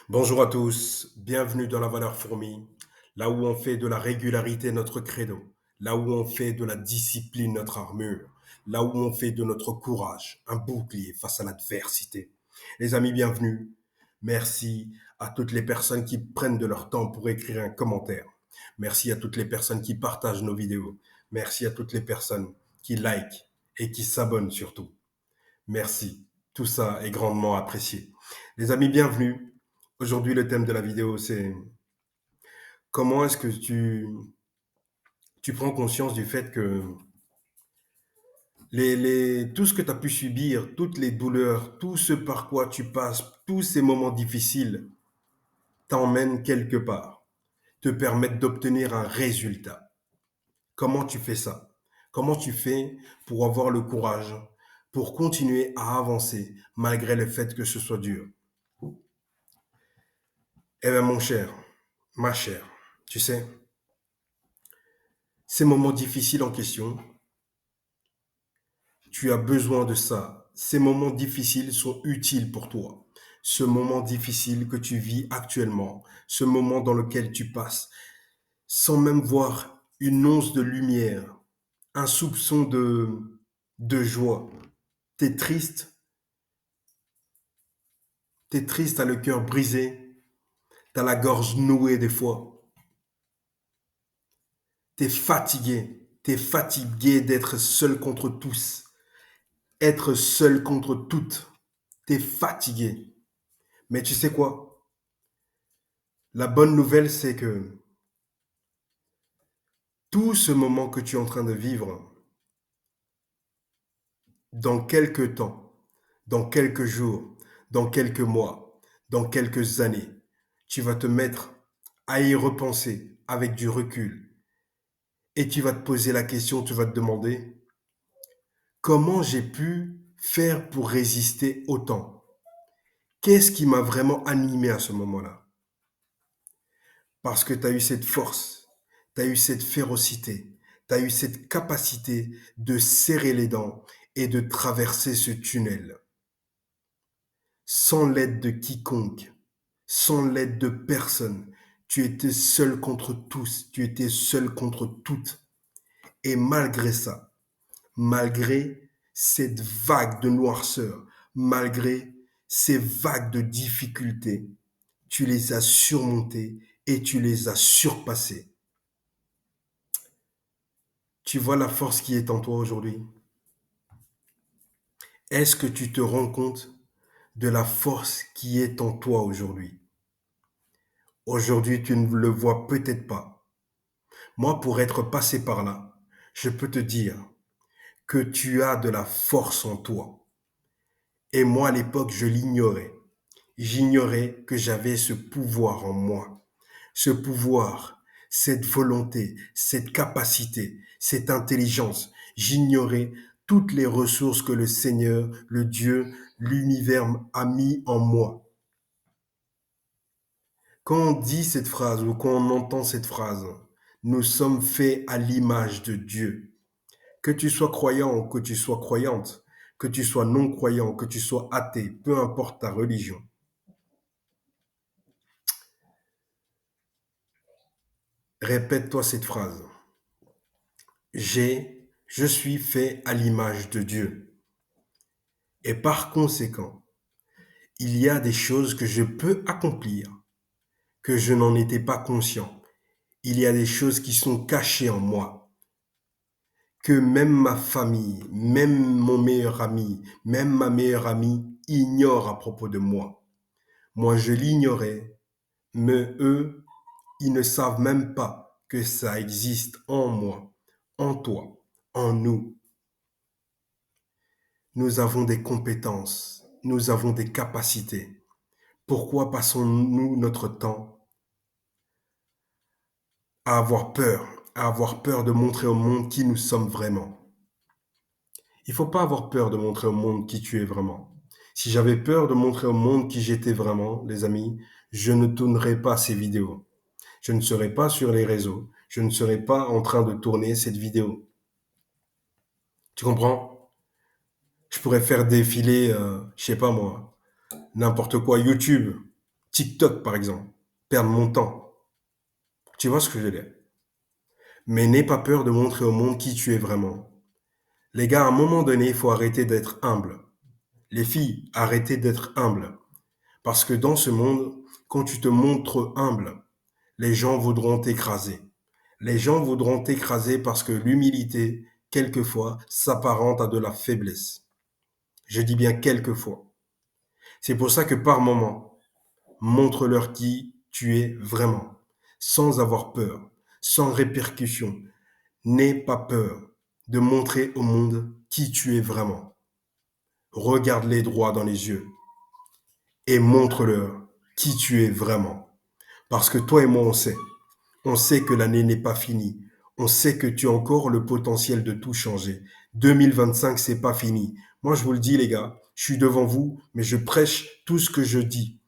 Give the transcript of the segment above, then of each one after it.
Bonjour à tous, bienvenue dans la valeur fourmi, là où on fait de la régularité notre credo, là où on fait de la discipline notre armure, là où on fait de notre courage un bouclier face à l'adversité. Les amis, bienvenue. Merci à toutes les personnes qui prennent de leur temps pour écrire un commentaire. Merci à toutes les personnes qui partagent nos vidéos. Merci à toutes les personnes qui likent et qui s'abonnent surtout. Merci. Tout ça est grandement apprécié. Les amis, bienvenue. Aujourd'hui, le thème de la vidéo, c'est comment est-ce que tu prends conscience du fait que tout ce que tu as pu subir, toutes les douleurs, tout ce par quoi tu passes, tous ces moments difficiles t'emmènent quelque part, te permettent d'obtenir un résultat. Comment tu fais ça? Comment tu fais pour avoir le courage, pour continuer à avancer malgré le fait que ce soit dur? Eh bien, mon cher, ma chère, tu sais, ces moments difficiles en question, tu as besoin de ça. Ces moments difficiles sont utiles pour toi. Ce moment difficile que tu vis actuellement, ce moment dans lequel tu passes, sans même voir une once de lumière, un soupçon de joie. T'es triste, t'es triste, t'as le cœur brisé, t'as la gorge nouée des fois. T'es fatigué d'être seul contre tous, être seul contre toutes. T'es fatigué. Mais tu sais quoi? La bonne nouvelle, c'est que tout ce moment que tu es en train de vivre, dans quelques temps, dans quelques jours, dans quelques mois, dans quelques années, tu vas te mettre à y repenser avec du recul et tu vas te poser la question, tu vas te demander comment j'ai pu faire pour résister autant? Qu'est-ce qui m'a vraiment animé à ce moment-là? Parce que tu as eu cette force, tu as eu cette férocité, tu as eu cette capacité de serrer les dents et de traverser ce tunnel sans l'aide de quiconque, sans l'aide de personne. Tu étais seul contre tous, tu étais seul contre toutes. Et malgré ça, malgré cette vague de noirceur, malgré ces vagues de difficultés, tu les as surmontées et tu les as surpassées. Tu vois la force qui est en toi aujourd'hui? Est-ce que tu te rends compte de la force qui est en toi aujourd'hui? Aujourd'hui, tu ne le vois peut-être pas. Moi, pour être passé par là, je peux te dire que tu as de la force en toi. Et moi, à l'époque, je l'ignorais. J'ignorais que j'avais ce pouvoir en moi. Ce pouvoir, cette volonté, cette capacité, cette intelligence. J'ignorais toutes les ressources que le Seigneur, le Dieu, l'univers a mis en moi. Quand on dit cette phrase ou quand on entend cette phrase, nous sommes faits à l'image de Dieu. Que tu sois croyant ou que tu sois croyante, que tu sois non-croyant, que tu sois athée, peu importe ta religion. Répète-toi cette phrase. Je suis fait à l'image de Dieu. Et par conséquent, il y a des choses que je peux accomplir, que je n'en étais pas conscient. Il y a des choses qui sont cachées en moi, que même ma famille, même mon meilleur ami, même ma meilleure amie ignorent à propos de moi. Moi, je l'ignorais, mais eux, ils ne savent même pas que ça existe en moi, en toi, en nous. Nous avons des compétences, nous avons des capacités. Pourquoi passons-nous notre temps à avoir peur de montrer au monde qui nous sommes vraiment? Il faut pas avoir peur de montrer au monde qui tu es vraiment. Si j'avais peur de montrer au monde qui j'étais vraiment, les amis, je ne tournerais pas ces vidéos. Je ne serais pas sur les réseaux. Je ne serais pas en train de tourner cette vidéo. Tu comprends? Je pourrais faire défiler, je sais pas moi, n'importe quoi, YouTube, TikTok, par exemple. Perdre mon temps. Tu vois ce que je veux dire? Mais n'aie pas peur de montrer au monde qui tu es vraiment. Les gars, à un moment donné, il faut arrêter d'être humble. Les filles, arrêtez d'être humbles. Parce que dans ce monde, quand tu te montres humble, les gens voudront t'écraser. Les gens voudront t'écraser parce que l'humilité, quelquefois, s'apparente à de la faiblesse. Je dis bien quelquefois. C'est pour ça que par moment, montre-leur qui tu es vraiment, sans avoir peur, sans répercussion. N'aie pas peur de montrer au monde qui tu es vraiment. Regarde-les droit dans les yeux et montre-leur qui tu es vraiment. Parce que toi et moi, on sait. On sait que l'année n'est pas finie. On sait que tu as encore le potentiel de tout changer. 2025, c'est pas fini. Moi, je vous le dis, les gars, je suis devant vous, mais je prêche tout ce que je dis.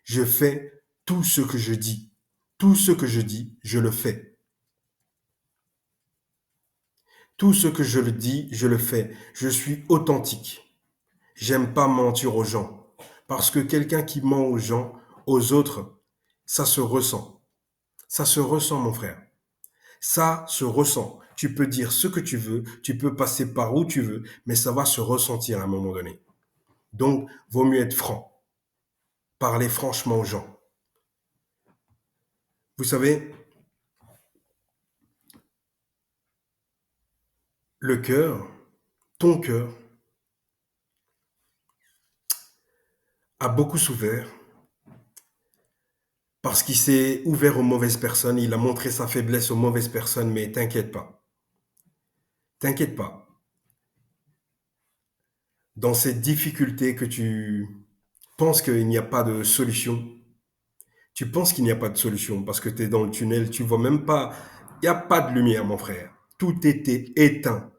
Je fais tout ce que je dis. Tout ce que je dis, je le fais. Tout ce que je le dis, je le fais. Je suis authentique. J'aime pas mentir aux gens. Parce que quelqu'un qui ment aux gens, aux autres, ça se ressent. Ça se ressent, mon frère. Ça se ressent. Tu peux dire ce que tu veux, tu peux passer par où tu veux, mais ça va se ressentir à un moment donné. Donc, vaut mieux être franc. Parler franchement aux gens. Vous savez, le cœur, ton cœur, a beaucoup souffert parce qu'il s'est ouvert aux mauvaises personnes, il a montré sa faiblesse aux mauvaises personnes, mais t'inquiète pas. T'inquiète pas. Dans cette difficulté que tu penses qu'il n'y a pas de solution, tu penses qu'il n'y a pas de solution parce que tu es dans le tunnel, tu vois même pas, il n'y a pas de lumière, mon frère. Tout était éteint.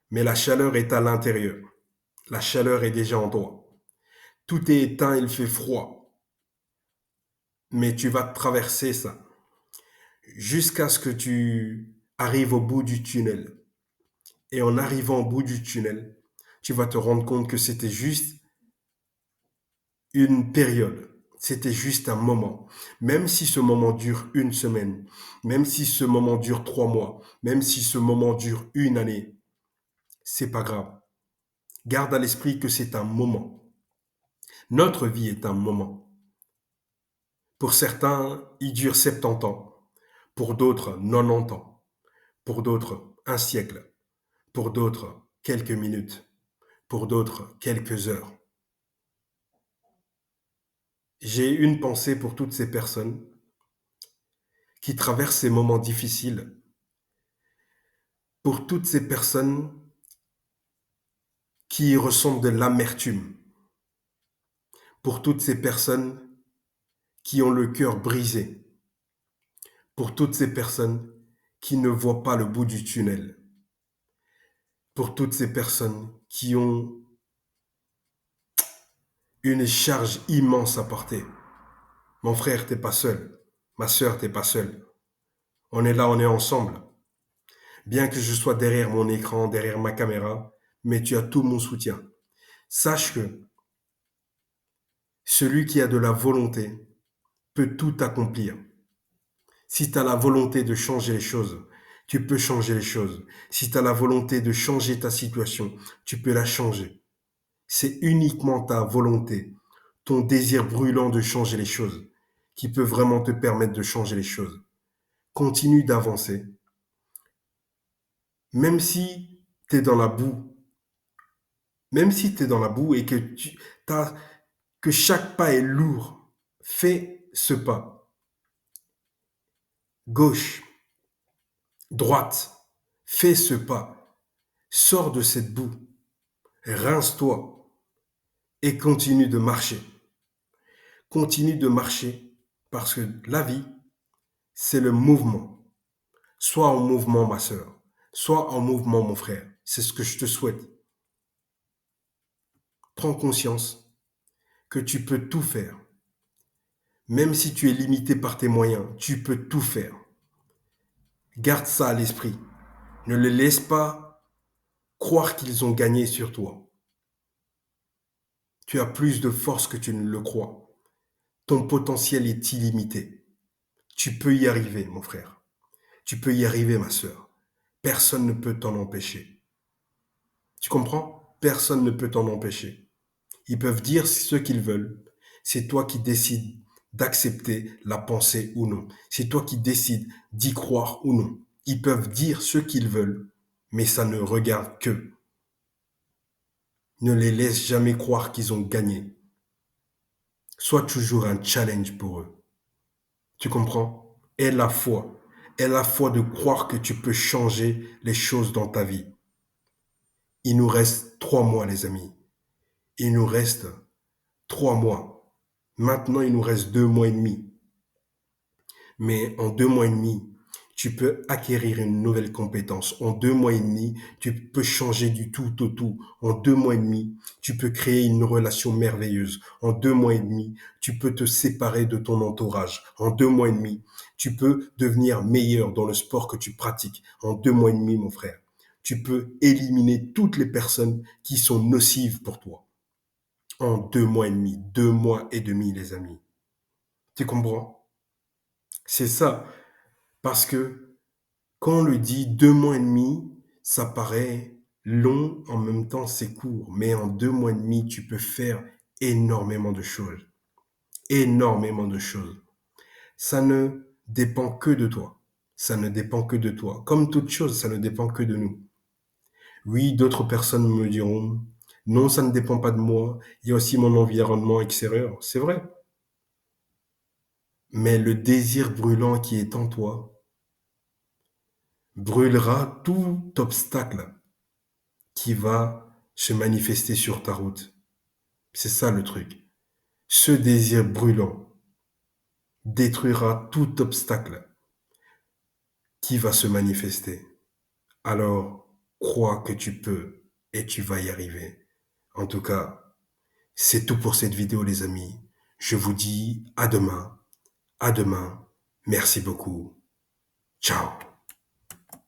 Mais la chaleur est à l'intérieur. La chaleur est déjà en toi. Tout est éteint, il fait froid. Mais tu vas traverser ça jusqu'à ce que tu arrives au bout du tunnel. Et en arrivant au bout du tunnel, tu vas te rendre compte que c'était juste une période. C'était juste un moment. Même si ce moment dure une semaine, même si ce moment dure 3 mois, même si ce moment dure une année, c'est pas grave. Garde à l'esprit que c'est un moment. Notre vie est un moment. Pour certains, il dure 70 ans. Pour d'autres, 90 ans. Pour d'autres, un siècle. Pour d'autres, quelques minutes. Pour d'autres, quelques heures. J'ai une pensée pour toutes ces personnes qui traversent ces moments difficiles, pour toutes ces personnes qui ressentent de l'amertume, pour toutes ces personnes qui ont le cœur brisé, pour toutes ces personnes qui ne voient pas le bout du tunnel, pour toutes ces personnes qui ont une charge immense à porter. Mon frère, t'es pas seul. Ma sœur, t'es pas seule. On est là, on est ensemble. Bien que je sois derrière mon écran, derrière ma caméra, mais tu as tout mon soutien. Sache que celui qui a de la volonté peut tout accomplir. Si tu as la volonté de changer les choses, tu peux changer les choses. Si tu as la volonté de changer ta situation, tu peux la changer. C'est uniquement ta volonté, ton désir brûlant de changer les choses, qui peut vraiment te permettre de changer les choses. Continue d'avancer. Même si tu es dans la boue, même si tu es dans la boue et que, que chaque pas est lourd, fais ce pas. Gauche, droite, fais ce pas. Sors de cette boue. Rince-toi et continue de marcher. Continue de marcher parce que la vie, c'est le mouvement. Sois en mouvement, ma sœur. Sois en mouvement, mon frère. C'est ce que je te souhaite. Prends conscience que tu peux tout faire. Même si tu es limité par tes moyens, tu peux tout faire. Garde ça à l'esprit. Ne les laisse pas croire qu'ils ont gagné sur toi. Tu as plus de force que tu ne le crois. Ton potentiel est illimité. Tu peux y arriver, mon frère. Tu peux y arriver, ma sœur. Personne ne peut t'en empêcher. Tu comprends? Personne ne peut t'en empêcher. Ils peuvent dire ce qu'ils veulent. C'est toi qui décides d'accepter la pensée ou non. C'est toi qui décides d'y croire ou non. Ils peuvent dire ce qu'ils veulent, mais ça ne regarde qu'eux. Ne les laisse jamais croire qu'ils ont gagné. Sois toujours un challenge pour eux. Tu comprends? Aie la foi. Aie la foi de croire que tu peux changer les choses dans ta vie. Il nous reste 3 mois, les amis. Il nous reste 3 mois. Maintenant, il nous reste 2 mois et demi. Mais en 2 mois et demi, tu peux acquérir une nouvelle compétence. En 2 mois et demi, tu peux changer du tout au tout. En 2 mois et demi, tu peux créer une relation merveilleuse. En 2 mois et demi, tu peux te séparer de ton entourage. En 2 mois et demi, tu peux devenir meilleur dans le sport que tu pratiques. En 2 mois et demi, mon frère, tu peux éliminer toutes les personnes qui sont nocives pour toi. En 2 mois et demi, 2 mois et demi, les amis. Tu comprends? C'est ça. Parce que quand on le dit 2 mois et demi, ça paraît long, en même temps c'est court. Mais en 2 mois et demi, tu peux faire énormément de choses. Énormément de choses. Ça ne dépend que de toi. Ça ne dépend que de toi. Comme toute chose, ça ne dépend que de nous. Oui, d'autres personnes me diront, non, ça ne dépend pas de moi. Il y a aussi mon environnement extérieur. C'est vrai. Mais le désir brûlant qui est en toi brûlera tout obstacle qui va se manifester sur ta route. C'est ça le truc. Ce désir brûlant détruira tout obstacle qui va se manifester. Alors, crois que tu peux et tu vas y arriver. En tout cas, c'est tout pour cette vidéo, les amis. Je vous dis à demain. À demain. Merci beaucoup. Ciao.